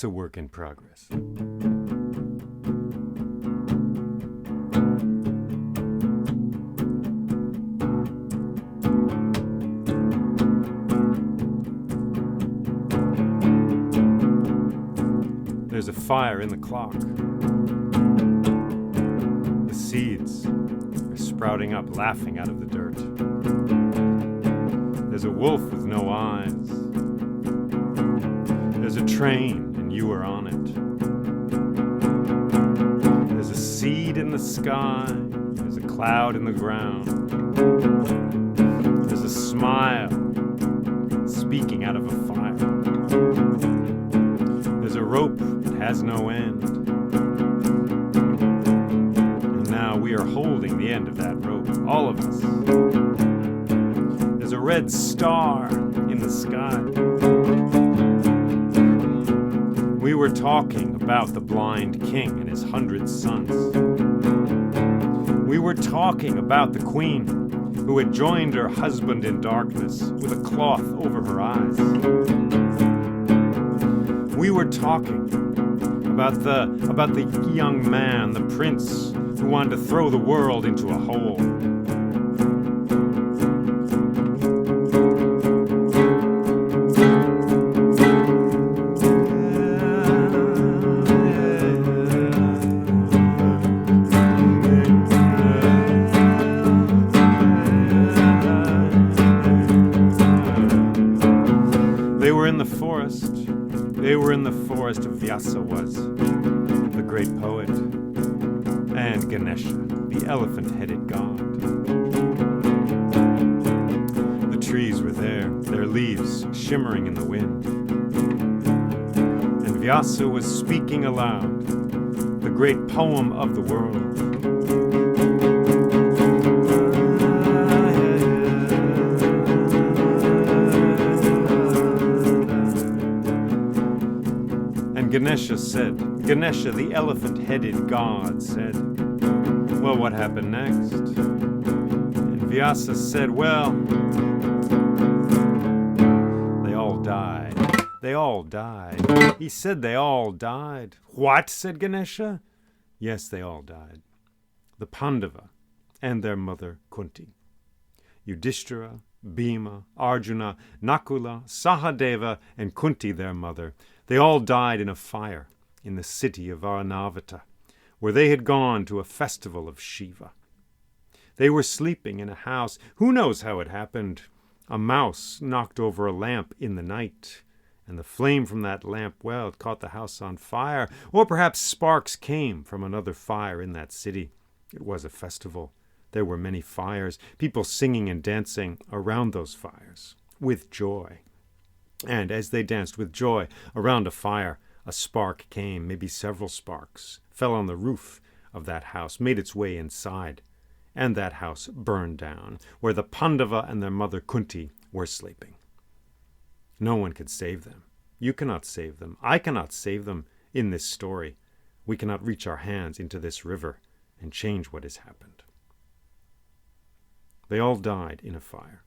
It's a work in progress. There's a fire in the clock. The seeds are sprouting up, laughing out of the dirt. There's a wolf with no eyes. There's a train, and you are on it. There's a seed in the sky. There's a cloud in the ground. There's a smile speaking out of a fire. There's a rope that has no end. And now we are holding the end of that rope, all of us. There's a red star in the sky. We were talking about the blind king and his 100 sons. We were talking about the queen who had joined her husband in darkness with a cloth over her eyes. We were talking about the young man, the prince, who wanted to throw the world into a hole. They were in the forest. They were in the forest of Vyasa was, the great poet, and Ganesha, the elephant-headed god. The trees were there, their leaves shimmering in the wind. And Vyasa was speaking aloud, the great poem of the world. Ganesha said, Ganesha, the elephant-headed god, said, well, what happened next? And Vyasa said, well, they all died. They all died. He said they all died. What? Said Ganesha. Yes, they all died. The Pandava and their mother Kunti. Yudhishthira, Bhima, Arjuna, Nakula, Sahadeva, and Kunti, their mother. They all died in a fire in the city of Varanavata, where they had gone to a festival of Shiva. They were sleeping in a house. Who knows how it happened? A mouse knocked over a lamp in the night, and the flame from that lamp, well, it caught the house on fire. Or perhaps sparks came from another fire in that city. It was a festival. There were many fires, people singing and dancing around those fires with joy. And as they danced with joy around a fire, a spark came, maybe several sparks, fell on the roof of that house, made its way inside, and that house burned down, where the Pandava and their mother Kunti were sleeping. No one could save them. You cannot save them. I cannot save them in this story. We cannot reach our hands into this river and change what has happened. They all died in a fire.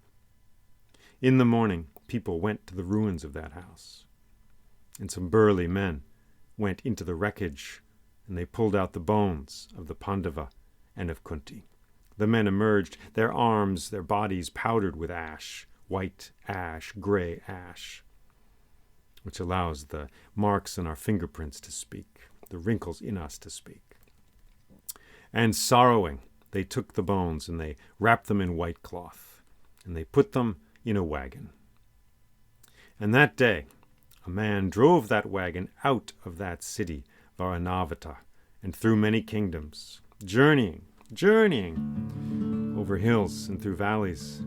In the morning, people went to the ruins of that house, and some burly men went into the wreckage, and they pulled out the bones of the Pandava and of Kunti. The men emerged, their arms, their bodies powdered with ash, white ash, gray ash, which allows the marks in our fingerprints to speak, the wrinkles in us to speak. And sorrowing, they took the bones and they wrapped them in white cloth, and they put them in a wagon. And that day, a man drove that wagon out of that city, Varanavata, and through many kingdoms, journeying over hills and through valleys,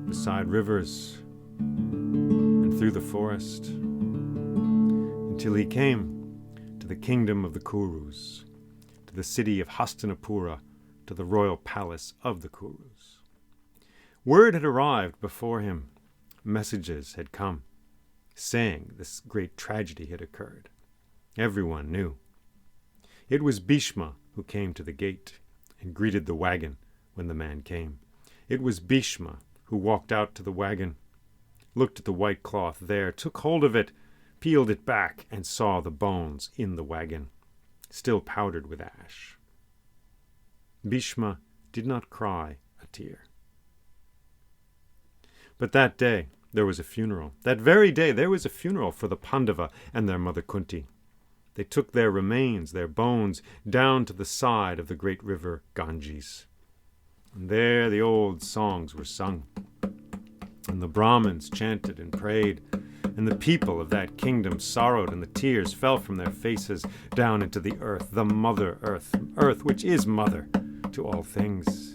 beside rivers, and through the forest, until he came to the kingdom of the Kurus, to the city of Hastinapura, to the royal palace of the Kurus. Word had arrived before him. Messages had come, saying this great tragedy had occurred. Everyone knew. It was Bhishma who came to the gate and greeted the wagon when the man came. It was Bhishma who walked out to the wagon, looked at the white cloth there, took hold of it, peeled it back, and saw the bones in the wagon, still powdered with ash. Bhishma did not cry a tear. But that day there was a funeral. That very day there was a funeral for the Pandava and their mother Kunti. They took their remains, their bones, down to the side of the great river Ganges. And there the old songs were sung, and the Brahmins chanted and prayed, and the people of that kingdom sorrowed, and the tears fell from their faces down into the earth, the mother earth, earth which is mother to all things.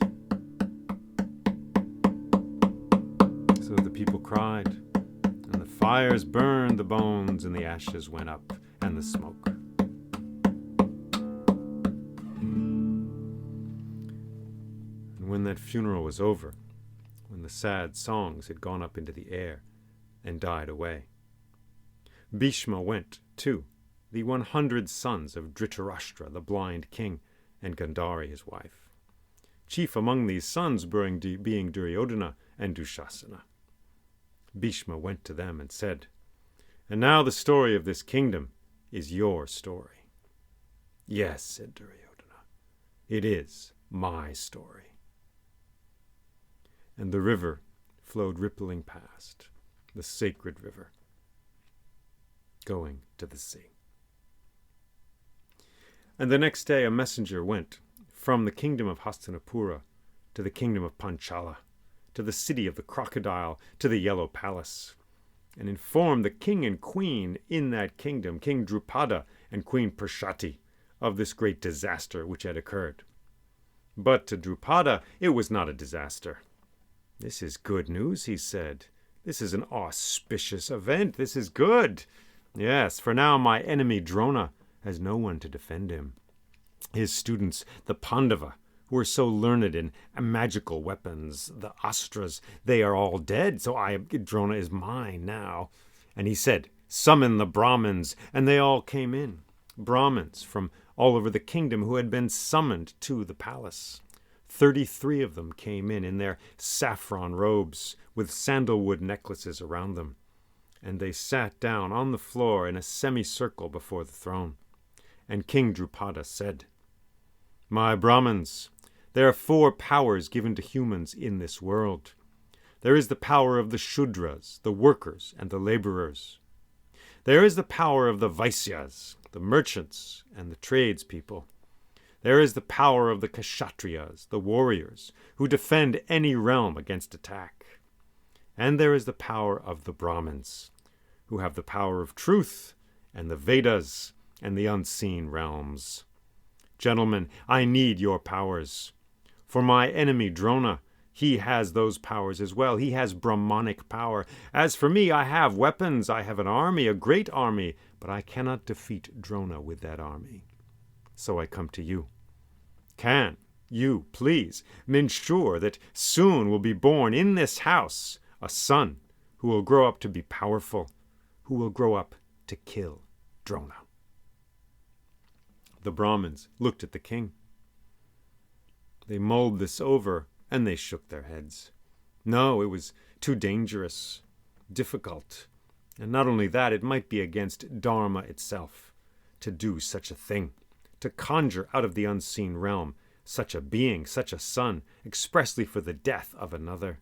So the people cried, and the fires burned the bones, and the ashes went up, and the smoke. And when that funeral was over, when the sad songs had gone up into the air and died away, Bhishma went to the 100 sons of Dhritarashtra, the blind king, and Gandhari, his wife. Chief among these sons being Duryodhana and Dushasana. Bhishma went to them and said, "And now the story of this kingdom is your story." "Yes," said Duryodhana, "it is my story." And the river flowed rippling past, the sacred river, going to the sea. And the next day a messenger went from the kingdom of Hastinapura to the kingdom of Panchala, to the city of the crocodile, to the yellow palace, and informed the king and queen in that kingdom, King Drupada and Queen Prashati, of this great disaster which had occurred. But to Drupada it was not a disaster. "This is good news," he said. "This is an auspicious event. This is good. Yes, for now my enemy Drona has no one to defend him. His students, the Pandava, who were so learned in magical weapons, the Astras, they are all dead, so Drona is mine now." And he said, "Summon the Brahmins," and they all came in. Brahmins from all over the kingdom who had been summoned to the palace. 33 of them came in their saffron robes, with sandalwood necklaces around them. And they sat down on the floor in a semicircle before the throne. And King Drupada said, "My Brahmins, there are 4 powers given to humans in this world. There is the power of the Shudras, the workers and the laborers. There is the power of the Vaisyas, the merchants and the tradespeople. There is the power of the Kshatriyas, the warriors, who defend any realm against attack. And there is the power of the Brahmins, who have the power of truth and the Vedas and the unseen realms. Gentlemen, I need your powers. For my enemy Drona, he has those powers as well. He has Brahmanic power. As for me, I have weapons. I have an army, a great army, but I cannot defeat Drona with that army. So I come to you. Can you, please, ensure that soon will be born in this house a son who will grow up to be powerful, who will grow up to kill Drona?" The Brahmins looked at the king. They mulled this over, and they shook their heads. No, it was too dangerous, difficult, and not only that, it might be against Dharma itself to do such a thing, to conjure out of the unseen realm such a being, such a son, expressly for the death of another.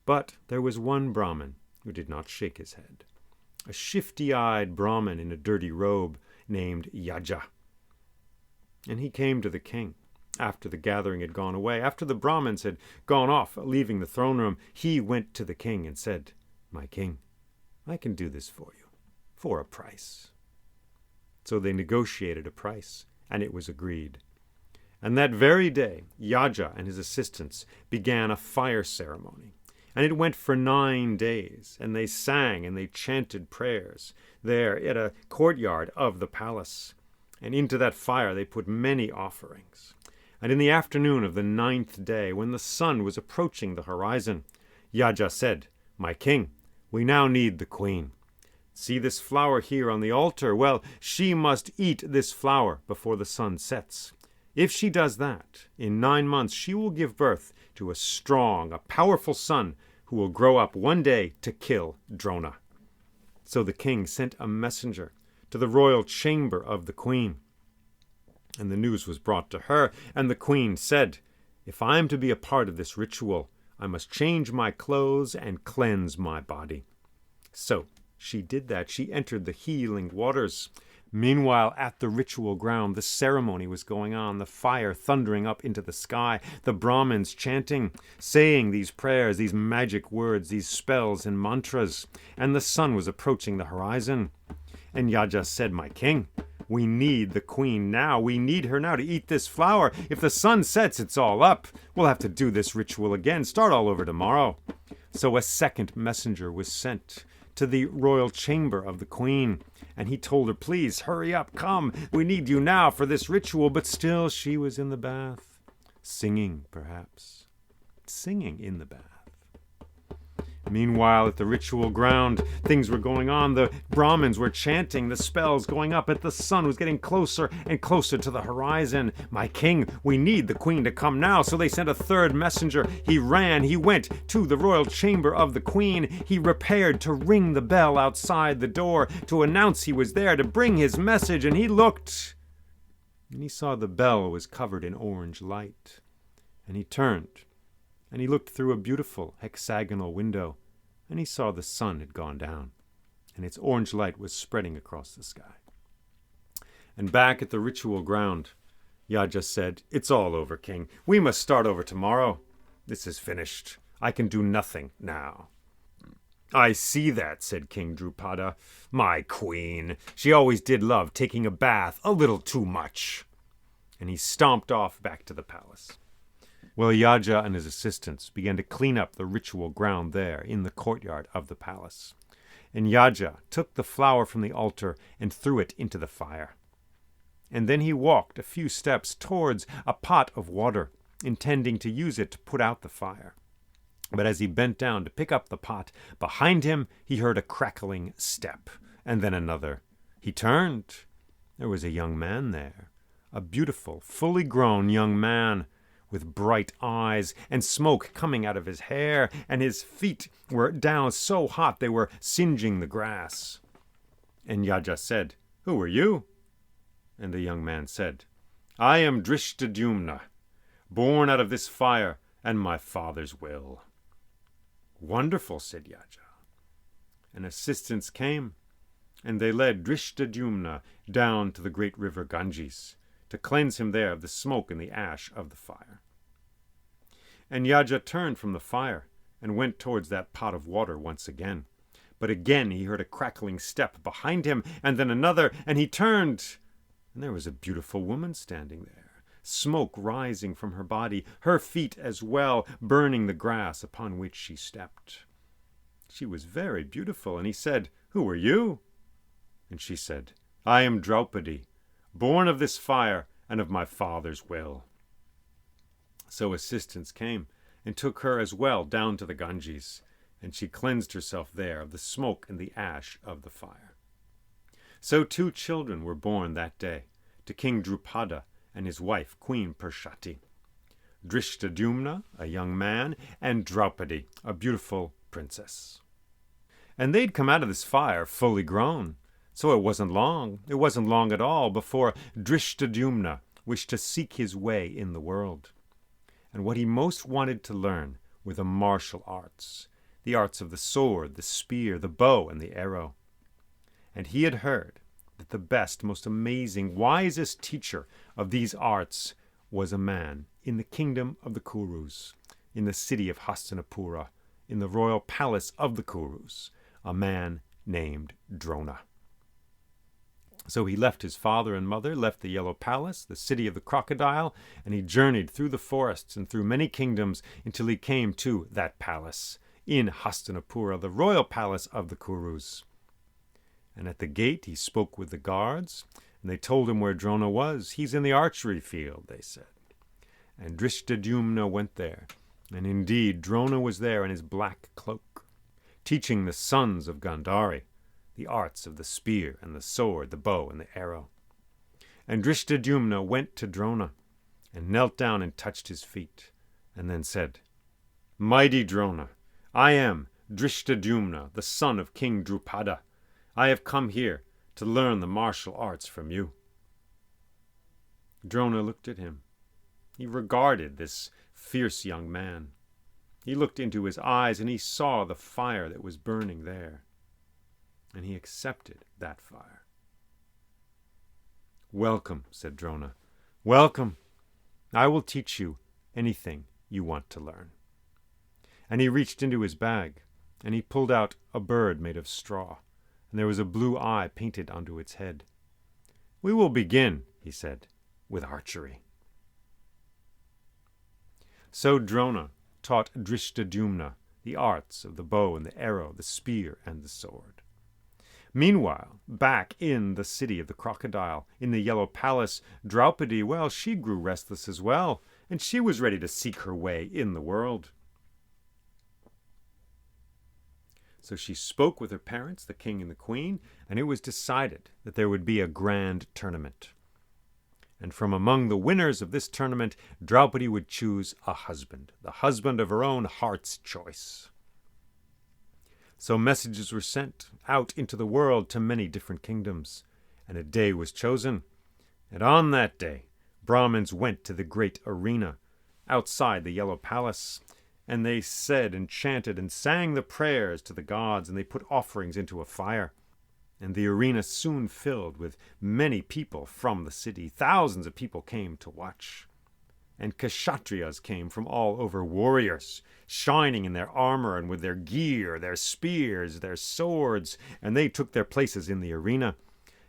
But there was one Brahmin who did not shake his head, a shifty-eyed Brahmin in a dirty robe named Yaja. And he came to the king. After the gathering had gone away, after the Brahmins had gone off, leaving the throne room, he went to the king and said, "My king, I can do this for you, for a price." So they negotiated a price, and it was agreed. And that very day, Yaja and his assistants began a fire ceremony. And it went for 9 days, and they sang and they chanted prayers there at a courtyard of the palace. And into that fire they put many offerings. And in the afternoon of the 9th day, when the sun was approaching the horizon, Yaja said, "My king, we now need the queen. See this flower here on the altar? Well, she must eat this flower before the sun sets. If she does that, in 9 months she will give birth to a strong, a powerful son who will grow up one day to kill Drona." So the king sent a messenger to the royal chamber of the queen. And the news was brought to her, and the queen said, "If I am to be a part of this ritual, I must change my clothes and cleanse my body." So she did that. She entered the healing waters. Meanwhile, at the ritual ground, the ceremony was going on, the fire thundering up into the sky, the Brahmins chanting, saying these prayers, these magic words, these spells and mantras, and the sun was approaching the horizon. And Yaja said, "My king, we need the queen now. We need her now to eat this flower. If the sun sets, it's all up. We'll have to do this ritual again, start all over tomorrow." So a second messenger was sent to the royal chamber of the queen, and he told her, "Please hurry up, come, we need you now for this ritual." But still she was in the bath, singing perhaps, singing in the bath. Meanwhile, at the ritual ground, things were going on. The Brahmins were chanting, the spells going up, and the sun was getting closer and closer to the horizon. "My king, we need the queen to come now." So they sent a third messenger. He ran, he went to the royal chamber of the queen. He repaired to ring the bell outside the door, to announce he was there, to bring his message. And he looked, and he saw the bell was covered in orange light. And he turned, and he looked through a beautiful hexagonal window, and he saw the sun had gone down, and its orange light was spreading across the sky. And back at the ritual ground, Yaja said, "It's all over, king. We must start over tomorrow. This is finished. I can do nothing now." "I see that," said King Drupada. "My queen. She always did love taking a bath a little too much." And he stomped off back to the palace. Well, Yaja and his assistants began to clean up the ritual ground there in the courtyard of the palace. And Yaja took the flower from the altar and threw it into the fire. And then he walked a few steps towards a pot of water, intending to use it to put out the fire. But as he bent down to pick up the pot, behind him he heard a crackling step, and then another. He turned. There was a young man there, a beautiful, fully grown young man, with bright eyes and smoke coming out of his hair, and his feet were down so hot they were singeing the grass. And Yaja said, "Who are you?" And the young man said, "I am Drishtadyumna, born out of this fire and my father's will." "Wonderful," said Yaja. And assistants came, and they led Drishtadyumna down to the great river Ganges, to cleanse him there of the smoke and the ash of the fire. And Yaja turned from the fire and went towards that pot of water once again. But again he heard a crackling step behind him, and then another, and he turned, and there was a beautiful woman standing there, smoke rising from her body, her feet as well, burning the grass upon which she stepped. She was very beautiful, and he said, "Who are you?" And she said, "I am Draupadi, born of this fire and of my father's will." So assistants came and took her as well down to the Ganges, and she cleansed herself there of the smoke and the ash of the fire. So 2 children were born that day to King Drupada and his wife, Queen Pershati. Drishtadyumna, a young man, and Draupadi, a beautiful princess. And they'd come out of this fire fully grown. So it wasn't long at all before Drishtadyumna wished to seek his way in the world. And what he most wanted to learn were the martial arts, the arts of the sword, the spear, the bow, and the arrow. And he had heard that the best, most amazing, wisest teacher of these arts was a man in the kingdom of the Kurus, in the city of Hastinapura, in the royal palace of the Kurus, a man named Drona. So he left his father and mother, left the Yellow Palace, the city of the crocodile, and he journeyed through the forests and through many kingdoms until he came to that palace, in Hastinapura, the royal palace of the Kurus. And at the gate he spoke with the guards, and they told him where Drona was. "He's in the archery field," they said. And Drishtadyumna went there, and indeed Drona was there in his black cloak, teaching the sons of Gandhari the arts of the spear and the sword, the bow and the arrow. And Drishtadyumna went to Drona and knelt down and touched his feet, and then said, "Mighty Drona, I am Drishtadyumna, the son of King Drupada. I have come here to learn the martial arts from you." Drona looked at him. He regarded this fierce young man. He looked into his eyes, and he saw the fire that was burning there. And he accepted that fire. "Welcome," said Drona. "Welcome. I will teach you anything you want to learn." And he reached into his bag, and he pulled out a bird made of straw, and there was a blue eye painted onto its head. "We will begin," he said, "with archery." So Drona taught Drishtadyumna the arts of the bow and the arrow, the spear and the sword. Meanwhile, back in the city of the crocodile, in the yellow palace, Draupadi, well, she grew restless as well, and she was ready to seek her way in the world. So she spoke with her parents, the king and the queen, and it was decided that there would be a grand tournament. And from among the winners of this tournament, Draupadi would choose a husband, the husband of her own heart's choice. So messages were sent out into the world to many different kingdoms, and a day was chosen. And on that day, Brahmins went to the great arena outside the yellow palace, and they said and chanted and sang the prayers to the gods, and they put offerings into a fire. And the arena soon filled with many people from the city. Thousands of people came to watch. And Kshatriyas came from all over, warriors, shining in their armor and with their gear, their spears, their swords, and they took their places in the arena.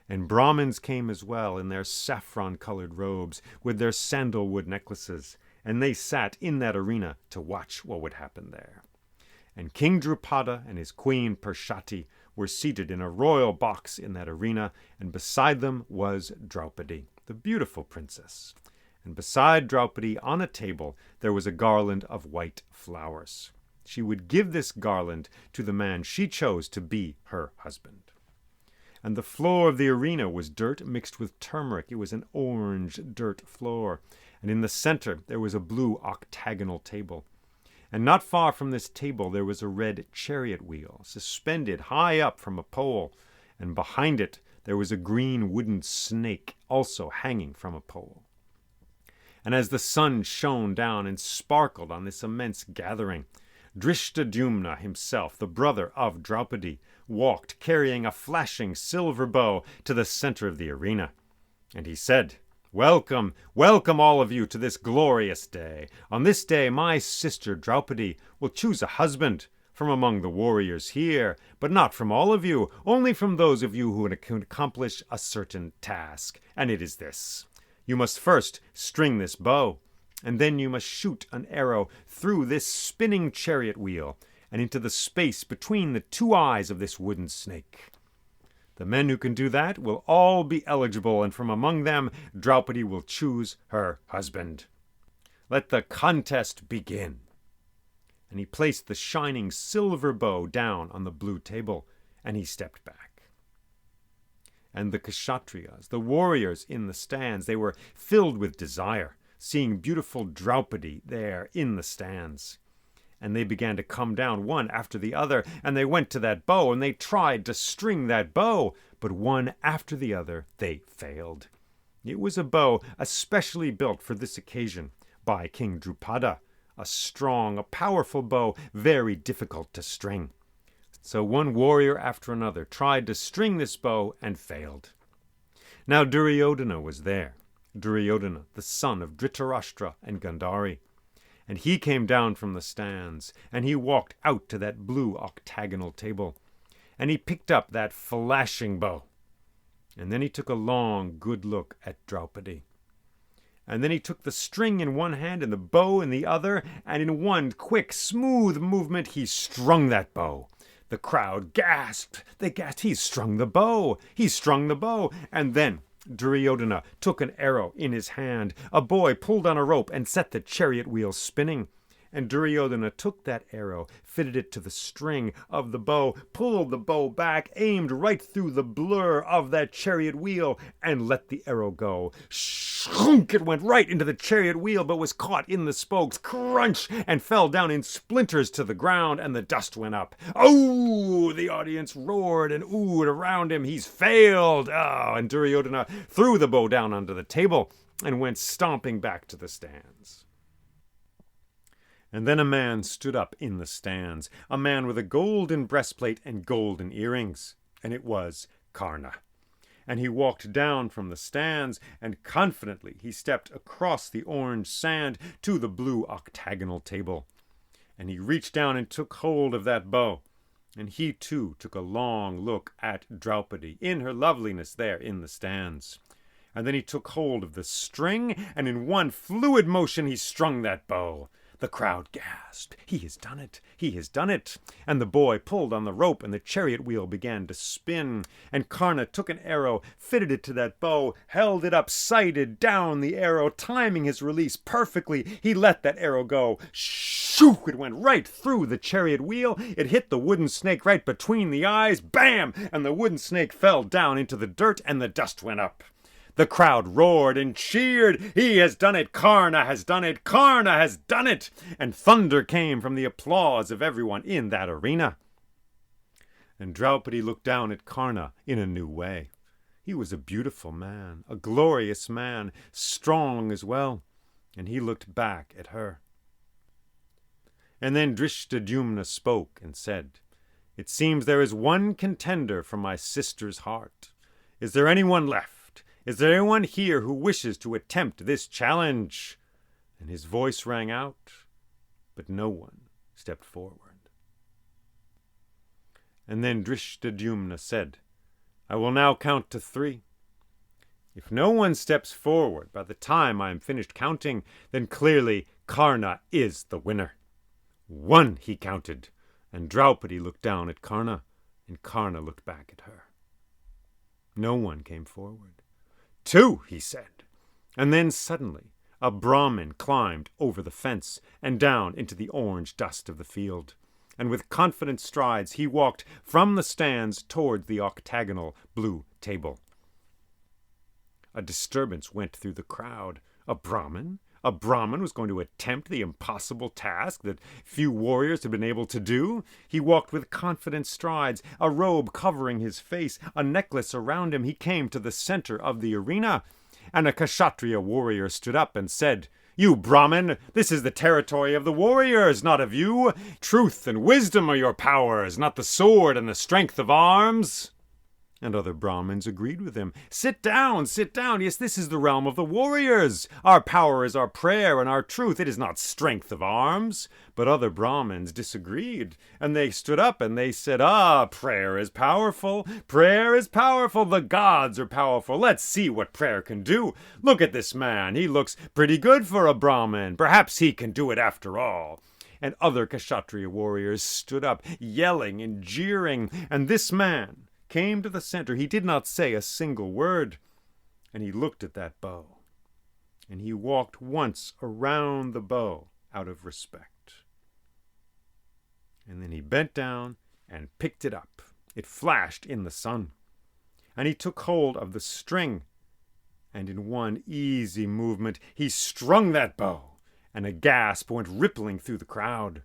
And Brahmins came as well in their saffron-colored robes, with their sandalwood necklaces, and they sat in that arena to watch what would happen there. And King Drupada and his queen Pershati were seated in a royal box in that arena, and beside them was Draupadi, the beautiful princess. And beside Draupadi, on a table, there was a garland of white flowers. She would give this garland to the man she chose to be her husband. And the floor of the arena was dirt mixed with turmeric. It was an orange dirt floor. And in the center, there was a blue octagonal table. And not far from this table there was a red chariot wheel, suspended high up from a pole, and behind it there was a green wooden snake, also hanging from a pole. And as the sun shone down and sparkled on this immense gathering, Drishtadyumna himself, the brother of Draupadi, walked carrying a flashing silver bow to the center of the arena. And he said, "Welcome, welcome all of you to this glorious day. On this day my sister Draupadi will choose a husband from among the warriors here, but not from all of you, only from those of you who can accomplish a certain task. And it is this. You must first string this bow, and then you must shoot an arrow through this spinning chariot wheel and into the space between the two eyes of this wooden snake. The men who can do that will all be eligible, and from among them Draupadi will choose her husband. Let the contest begin." And he placed the shining silver bow down on the blue table, and he stepped back. And the Kshatriyas, the warriors in the stands, they were filled with desire, seeing beautiful Draupadi there in the stands. And they began to come down one after the other, and they went to that bow, and they tried to string that bow, but one after the other they failed. It was a bow especially built for this occasion by King Drupada, a strong, a powerful bow, very difficult to string. So one warrior after another tried to string this bow and failed. Now Duryodhana was there, Duryodhana, the son of Dhritarashtra and Gandhari. And he came down from the stands, and he walked out to that blue octagonal table, and he picked up that flashing bow. And then he took a long, good look at Draupadi. And then he took the string in one hand and the bow in the other, and in one quick, smooth movement he strung that bow. The crowd gasped. They gasped, "He's strung the bow! He's strung the bow!" And then Duryodhana took an arrow in his hand. A boy pulled on a rope and set the chariot wheel spinning. And Duryodhana took that arrow, fitted it to the string of the bow, pulled the bow back, aimed right through the blur of that chariot wheel, and let the arrow go. Shrunk! It went right into the chariot wheel, but was caught in the spokes. Crunch! And fell down in splinters to the ground, and the dust went up. Oh! The audience roared and oohed around him. He's failed! Oh! And Duryodhana threw the bow down onto the table and went stomping back to the stands. And then a man stood up in the stands, a man with a golden breastplate and golden earrings, and it was Karna. And he walked down from the stands, and confidently he stepped across the orange sand to the blue octagonal table. And he reached down and took hold of that bow, and he too took a long look at Draupadi in her loveliness there in the stands. And then he took hold of the string, and in one fluid motion he strung that bow. The crowd gasped. He has done it! He has done it! And the boy pulled on the rope, and the chariot wheel began to spin. And Karna took an arrow, fitted it to that bow, held it up, sighted down the arrow, timing his release perfectly. He let that arrow go. Shoo! It went right through the chariot wheel. It hit the wooden snake right between the eyes. Bam! And the wooden snake fell down into the dirt, and the dust went up. The crowd roared and cheered. He has done it! Karna has done it! Karna has done it! And thunder came from the applause of everyone in that arena. And Draupadi looked down at Karna in a new way. He was a beautiful man, a glorious man, strong as well, and he looked back at her. And then Drishtadyumna spoke and said, "It seems there is one contender for my sister's heart. Is there anyone left? Is there anyone here who wishes to attempt this challenge?" And his voice rang out, but no one stepped forward. And then Drishtadyumna said, "I will now count to 3. If no one steps forward by the time I am finished counting, then clearly Karna is the winner." 1, he counted, and Draupadi looked down at Karna, and Karna looked back at her. No one came forward. 2, he said, and then suddenly a Brahmin climbed over the fence and down into the orange dust of the field, and with confident strides he walked from the stands toward the octagonal blue table. A disturbance went through the crowd. A Brahmin? A Brahmin was going to attempt the impossible task that few warriors had been able to do. He walked with confident strides, a robe covering his face, a necklace around him. He came to the center of the arena, and a Kshatriya warrior stood up and said, "You Brahmin, this is the territory of the warriors, not of you. Truth and wisdom are your powers, not the sword and the strength of arms." And other Brahmins agreed with him. Sit down, sit down. Yes, this is the realm of the warriors. Our power is our prayer and our truth. It is not strength of arms." But other Brahmins disagreed, and they stood up and they said, prayer is powerful. Prayer is powerful. The gods are powerful. Let's see what prayer can do. Look at this man. He looks pretty good for a Brahmin. Perhaps he can do it after all. And other Kshatriya warriors stood up, yelling and jeering, and this man came to the center. He did not say a single word, and he looked at that bow, and he walked once around the bow out of respect. And then he bent down and picked it up. It flashed in the sun, and he took hold of the string, and in one easy movement he strung that bow, and a gasp went rippling through the crowd.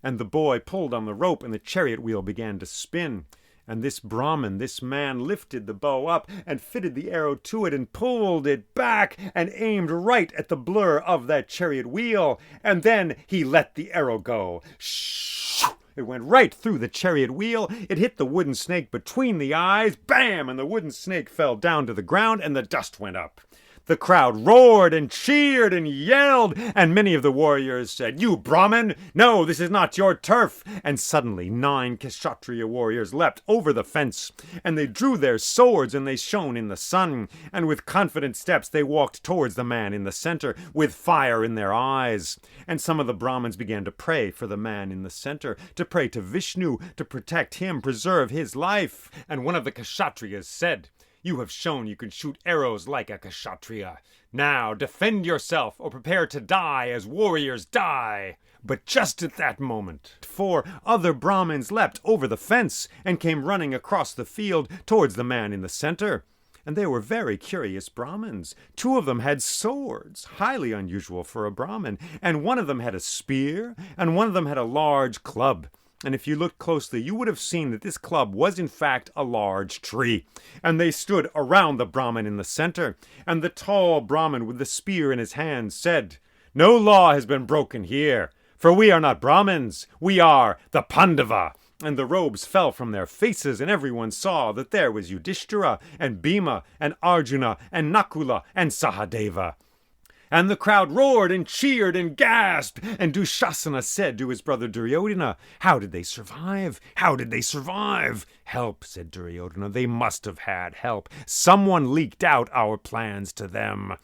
And the boy pulled on the rope, and the chariot wheel began to spin. And this Brahmin, this man, lifted the bow up and fitted the arrow to it and pulled it back and aimed right at the blur of that chariot wheel. And then he let the arrow go. Shoo! It went right through the chariot wheel. It hit the wooden snake between the eyes. Bam! And the wooden snake fell down to the ground, and the dust went up. The crowd roared and cheered and yelled, and many of the warriors said, "You Brahmin, no, this is not your turf." And suddenly 9 Kshatriya warriors leapt over the fence, and they drew their swords, and they shone in the sun, and with confident steps they walked towards the man in the center, with fire in their eyes. And some of the Brahmins began to pray for the man in the center, to pray to Vishnu, to protect him, preserve his life. And one of the Kshatriyas said, "You have shown you can shoot arrows like a Kshatriya. Now defend yourself or prepare to die as warriors die." But just at that moment, 4 other Brahmins leapt over the fence and came running across the field towards the man in the center. And they were very curious Brahmins. 2 of them had swords, highly unusual for a Brahmin, and one of them had a spear, and one of them had a large club. And if you looked closely, you would have seen that this club was in fact a large tree. And they stood around the Brahmin in the center. And the tall Brahmin with the spear in his hand said, "No law has been broken here, for we are not Brahmins, we are the Pandava." And the robes fell from their faces, and everyone saw that there was Yudhishthira, and Bhima, and Arjuna, and Nakula, and Sahadeva. And the crowd roared and cheered and gasped, and Dushasana said to his brother Duryodhana, "How did they survive? How did they survive?" "Help," said Duryodhana. "They must have had help. Someone leaked out our plans to them."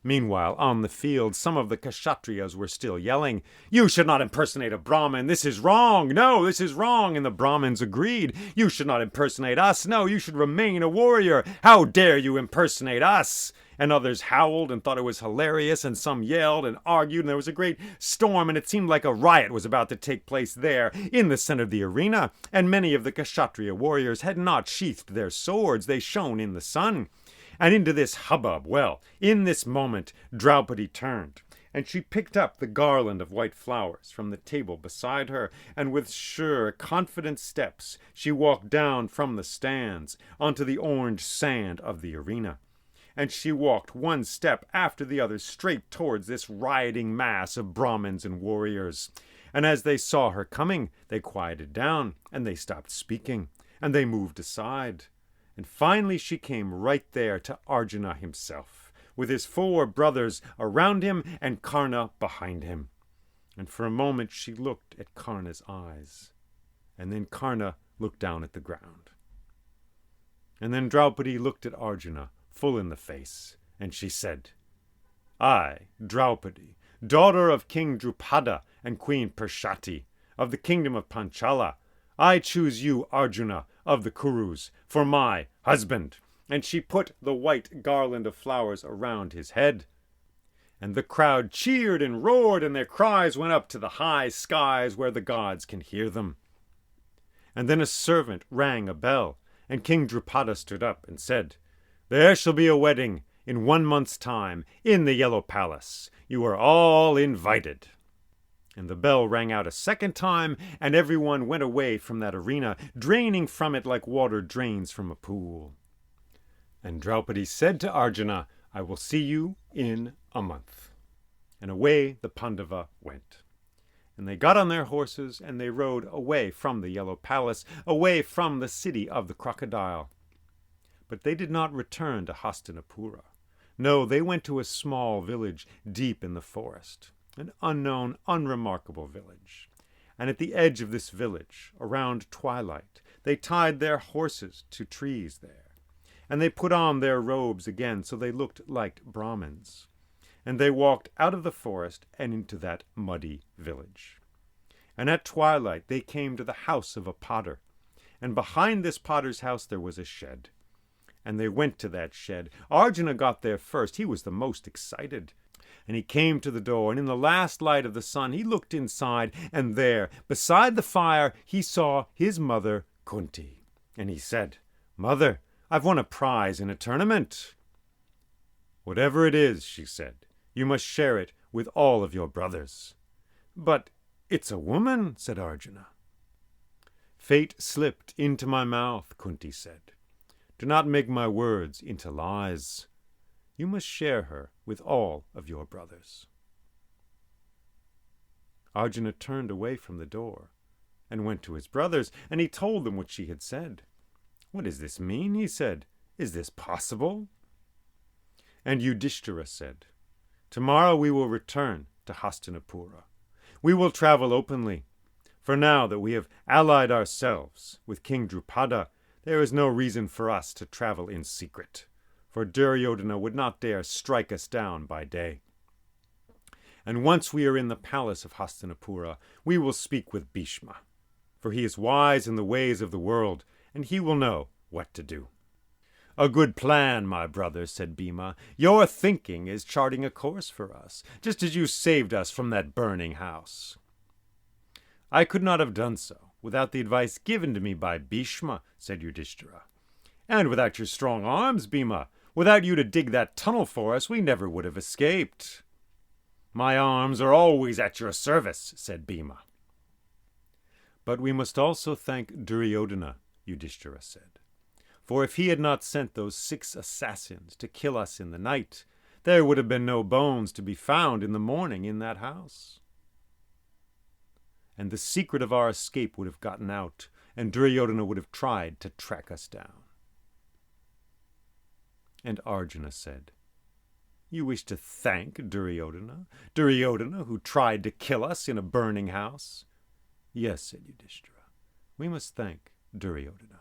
Meanwhile, on the field, some of the Kshatriyas were still yelling, "You should not impersonate a Brahmin. This is wrong. No, this is wrong." And the Brahmins agreed. "You should not impersonate us. No, you should remain a warrior. How dare you impersonate us?" And others howled and thought it was hilarious, and some yelled and argued, and there was a great storm, and it seemed like a riot was about to take place there in the center of the arena. And many of the Kshatriya warriors had not sheathed their swords. They shone in the sun. And into this hubbub, in this moment, Draupadi turned, and she picked up the garland of white flowers from the table beside her, and with sure, confident steps, she walked down from the stands onto the orange sand of the arena. And she walked one step after the other straight towards this rioting mass of Brahmins and warriors. And as they saw her coming, they quieted down, and they stopped speaking, and they moved aside. And finally she came right there to Arjuna himself, with his 4 brothers around him and Karna behind him. And for a moment she looked at Karna's eyes, and then Karna looked down at the ground. And then Draupadi looked at Arjuna full in the face, and she said, "I, Draupadi, daughter of King Drupada and Queen Prashati, of the kingdom of Panchala, I choose you, Arjuna, of the Kurus, for my husband." And she put the white garland of flowers around his head. And the crowd cheered and roared, and their cries went up to the high skies where the gods can hear them. And then a servant rang a bell, and King Drupada stood up and said, "There shall be a wedding in 1 month's time in the Yellow Palace. You are all invited." And the bell rang out a second time, and everyone went away from that arena, draining from it like water drains from a pool. And Draupadi said to Arjuna, "I will see you in a month." And away the Pandava went. And they got on their horses, and they rode away from the Yellow Palace, away from the city of the crocodile. But they did not return to Hastinapura. No, they went to a small village deep in the forest. An unknown, unremarkable village. And at the edge of this village, around twilight, they tied their horses to trees there. And they put on their robes again, so they looked like Brahmins. And they walked out of the forest and into that muddy village. And at twilight they came to the house of a potter. And behind this potter's house there was a shed. And they went to that shed. Arjuna got there first. He was the most excited. And he came to the door, and in the last light of the sun he looked inside, and there, beside the fire, he saw his mother, Kunti. And he said, "Mother, I've won a prize in a tournament." "Whatever it is," she said, "you must share it with all of your brothers." "But it's a woman," said Arjuna. "Fate slipped into my mouth," Kunti said. "Do not make my words into lies. You must share her with all of your brothers." Arjuna turned away from the door and went to his brothers, and he told them what she had said. "What does this mean?" he said. "Is this possible?" And Yudhishthira said, "Tomorrow we will return to Hastinapura. We will travel openly, for now that we have allied ourselves with King Drupada, there is no reason for us to travel in secret. For Duryodhana would not dare strike us down by day. And once we are in the palace of Hastinapura, we will speak with Bhishma, for he is wise in the ways of the world, and he will know what to do." "A good plan, my brother," said Bhima. "Your thinking is charting a course for us, just as you saved us from that burning house." "I could not have done so without the advice given to me by Bhishma," said Yudhishthira. And without your strong arms, Bhima, without you to dig that tunnel for us, we never would have escaped. My arms are always at your service, said Bhima. But we must also thank Duryodhana, Yudhishthira said. For if he had not sent those 6 assassins to kill us in the night, there would have been no bones to be found in the morning in that house. And the secret of our escape would have gotten out, and Duryodhana would have tried to track us down. And Arjuna said, You wish to thank Duryodhana? Duryodhana, who tried to kill us in a burning house? Yes, said Yudhishthira, we must thank Duryodhana.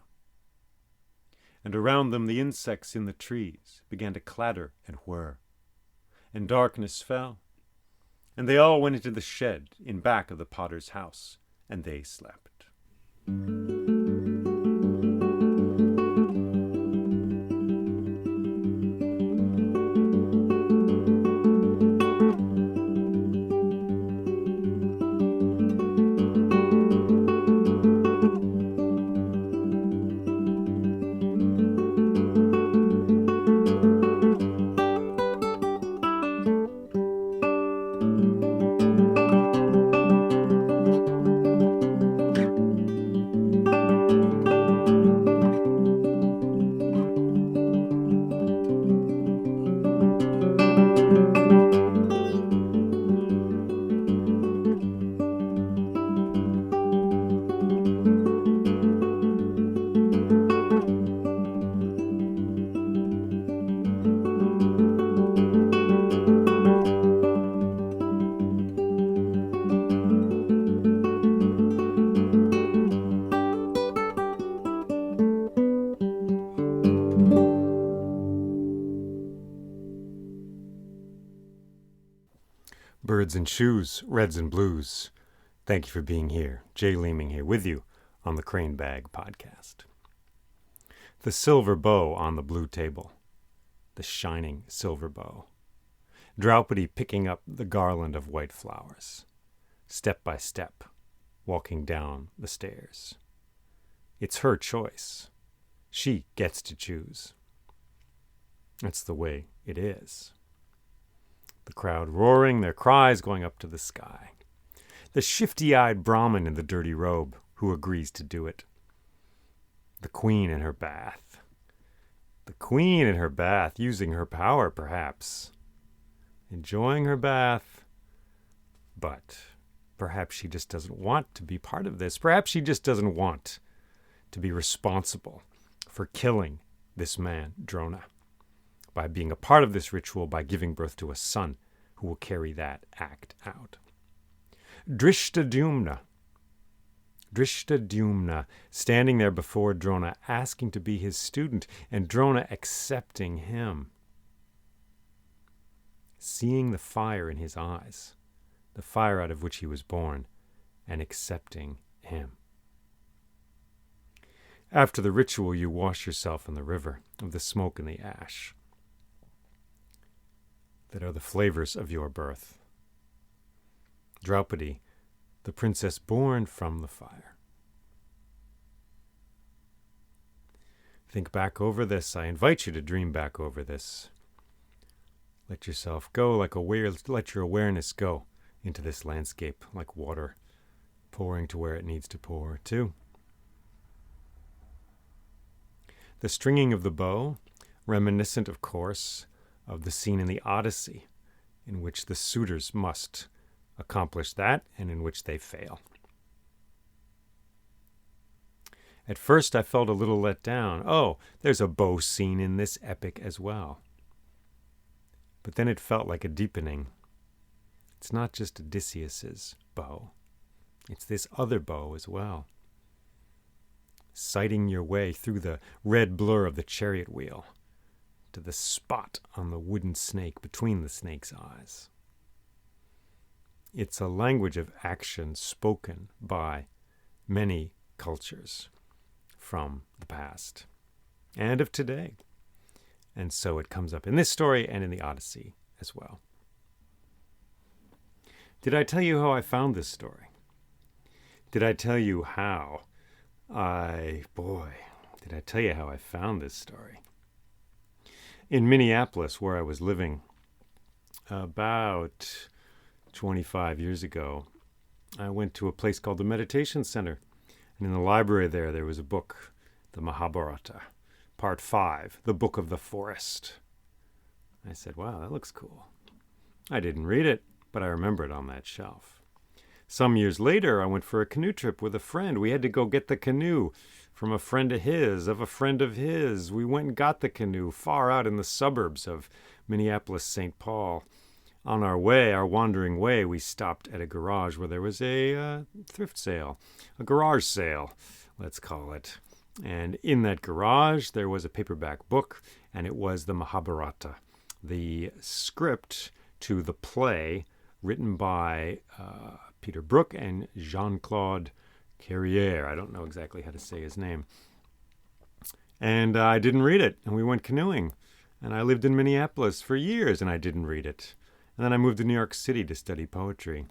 And around them the insects in the trees began to clatter and whir, and darkness fell, and they all went into the shed in back of the potter's house, and they slept. Birds and shoes, reds and blues. Thank you for being here. Jay Leeming here with you on the Crane Bag Podcast. The silver bow on the blue table. The shining silver bow. Draupadi picking up the garland of white flowers. Step by step, walking down the stairs. It's her choice. She gets to choose. That's the way it is. The crowd roaring, their cries going up to the sky. The shifty-eyed Brahmin in the dirty robe who agrees to do it. The queen in her bath. The queen in her bath, using her power, perhaps. Enjoying her bath. But perhaps she just doesn't want to be part of this. Perhaps she just doesn't want to be responsible for killing this man, Drona, by being a part of this ritual, by giving birth to a son who will carry that act out. Drishtadyumna, standing there before Drona, asking to be his student, and Drona accepting him. Seeing the fire in his eyes, the fire out of which he was born, and accepting him. After the ritual, you wash yourself in the river of the smoke and the ash that are the flavors of your birth. Draupadi, the princess born from the fire. Think back over this. I invite you to dream back over this. Let yourself go let your awareness go into this landscape like water pouring to where it needs to pour to. The stringing of the bow, reminiscent, of course, of the scene in the Odyssey, in which the suitors must accomplish that and in which they fail. At first I felt a little let down. Oh, there's a bow scene in this epic as well. But then it felt like a deepening. It's not just Odysseus's bow. It's this other bow as well. Sighting your way through the red blur of the chariot wheel to the spot on the wooden snake between the snake's eyes. It's a language of action spoken by many cultures from the past and of today. And so it comes up in this story and in the Odyssey as well. Did I tell you how I found this story? Did I tell you how Did I tell you how I found this story? In Minneapolis, where I was living about 25 years ago, I went to a place called the Meditation Center. And in the library there was a book, the Mahabharata, Part 5, the Book of the Forest. I said, wow, that looks cool. I didn't read it, but I remember it on that shelf. Some years later, I went for a canoe trip with a friend. We had to go get the canoe from a friend of his, of a friend of his. We went and got the canoe far out in the suburbs of Minneapolis, St. Paul. On our way, our wandering way, we stopped at a garage where there was a thrift sale, a garage sale, let's call it. And in that garage, there was a paperback book, and it was the Mahabharata, the script to the play written by Peter Brook and Jean-Claude Carrière. I don't know exactly how to say his name. And I didn't read it, and we went canoeing. And I lived in Minneapolis for years, and I didn't read it. And then I moved to New York City to study poetry.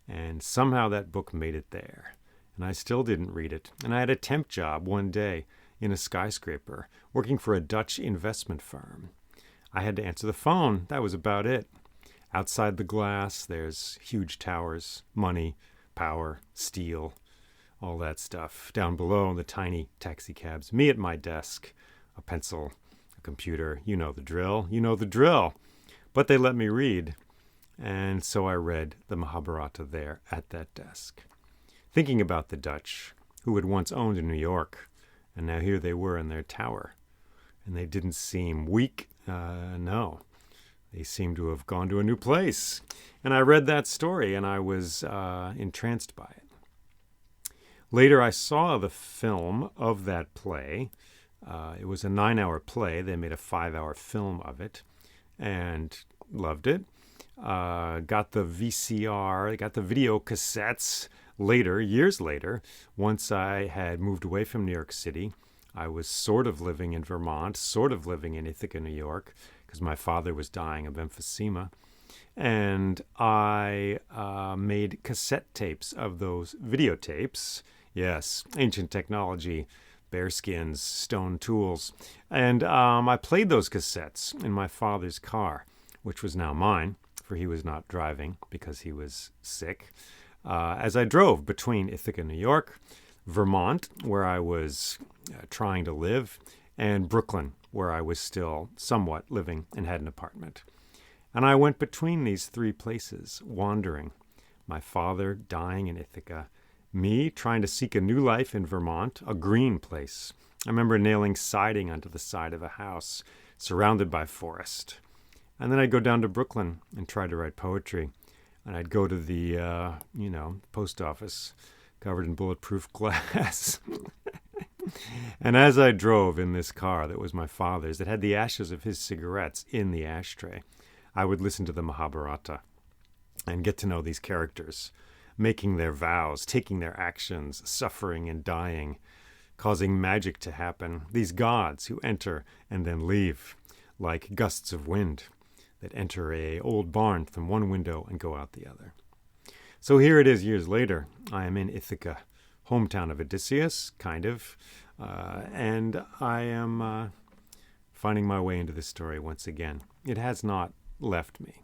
And somehow that book made it there. And I still didn't read it. And I had a temp job one day in a skyscraper, working for a Dutch investment firm. I had to answer the phone. That was about it. Outside the glass, there's huge towers, money, power, steel, all that stuff. Down below, the tiny taxi cabs. Me at my desk, a pencil, a computer. You know the drill. You know the drill. But they let me read. And so I read the Mahabharata there at that desk, thinking about the Dutch, who had once owned New York, and now here they were in their tower. And they didn't seem weak. No. They seemed to have gone to a new place. And I read that story, and I was entranced by it. Later, I saw the film of that play. It was a 9-hour play. They made a 5-hour film of it, and loved it. Got the VCR, got the video cassettes later, years later. Once I had moved away from New York City, I was sort of living in Vermont, sort of living in Ithaca, New York, because my father was dying of emphysema. And I made cassette tapes of those videotapes. Yes, ancient technology, bearskins, stone tools. And I played those cassettes in my father's car, which was now mine, for he was not driving because he was sick, as I drove between Ithaca, New York, Vermont, where I was trying to live, and Brooklyn, where I was still somewhat living and had an apartment. And I went between these three places, wandering. My father dying in Ithaca, me trying to seek a new life in Vermont, a green place. I remember nailing siding onto the side of a house, surrounded by forest. And then I'd go down to Brooklyn and try to write poetry. And I'd go to the, post office covered in bulletproof glass. And as I drove in this car that was my father's, that had the ashes of his cigarettes in the ashtray, I would listen to the Mahabharata and get to know these characters, making their vows, taking their actions, suffering and dying, causing magic to happen. These gods who enter and then leave, like gusts of wind that enter a old barn from one window and go out the other. So here it is years later. I am in Ithaca, hometown of Odysseus, kind of, and I am finding my way into this story once again. It has not left me.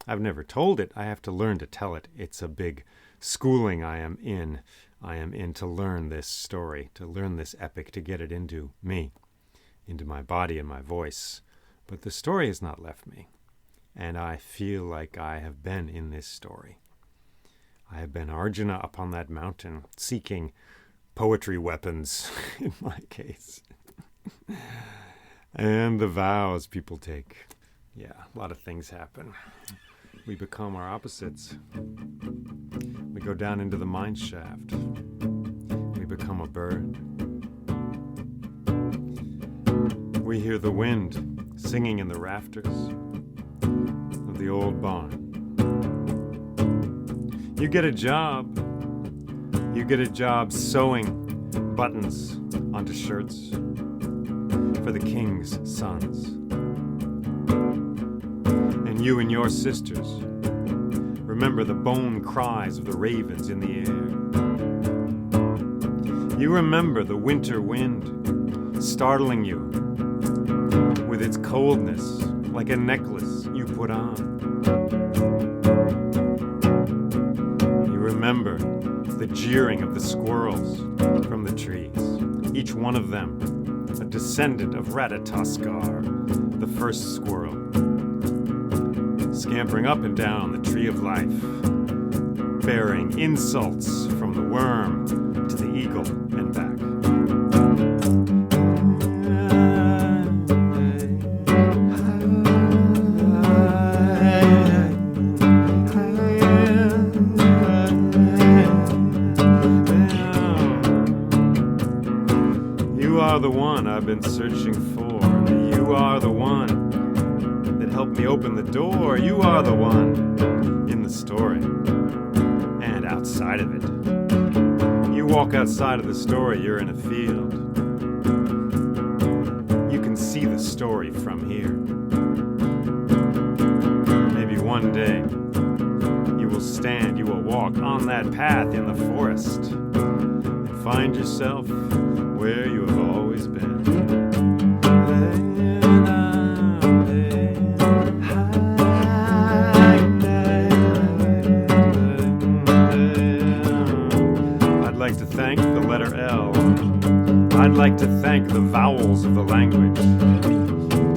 I've never told it. I have to learn to tell it. It's a big schooling I am in. I am in to learn this story, to learn this epic, to get it into me, into my body and my voice. But the story has not left me, and I feel like I have been in this story. I have been Arjuna upon that mountain, seeking poetry weapons, in my case. And the vows people take. Yeah, a lot of things happen. We become our opposites. We go down into the mine shaft. We become a bird. We hear the wind singing in the rafters of the old barn. You get a job. You get a job sewing buttons onto shirts for the king's sons. And you and your sisters remember the bone cries of the ravens in the air. You remember the winter wind startling you with its coldness like a necklace you put on. You remember the jeering of the squirrels from the trees, each one of them a descendant of Ratatoskar, the first squirrel, scampering up and down the tree of life, bearing insults from the worm to the eagle and back. You are the one I've been searching for. You are the one that helped me open the door. You are the one in the story and outside of it. You walk outside of the story, you're in a field. You can see the story from here. Maybe one day you will stand, you will walk on that path in the forest and find yourself where you have always been. I'd like to thank the letter L. I'd like to thank the vowels of the language.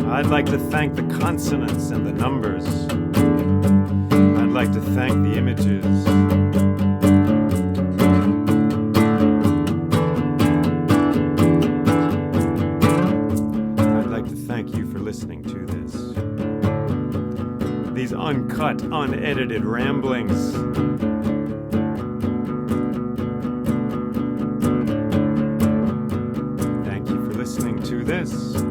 I'd like to thank the consonants and the numbers. I'd like to thank the images. Thank you for listening to this. These uncut, unedited ramblings. Thank you for listening to this.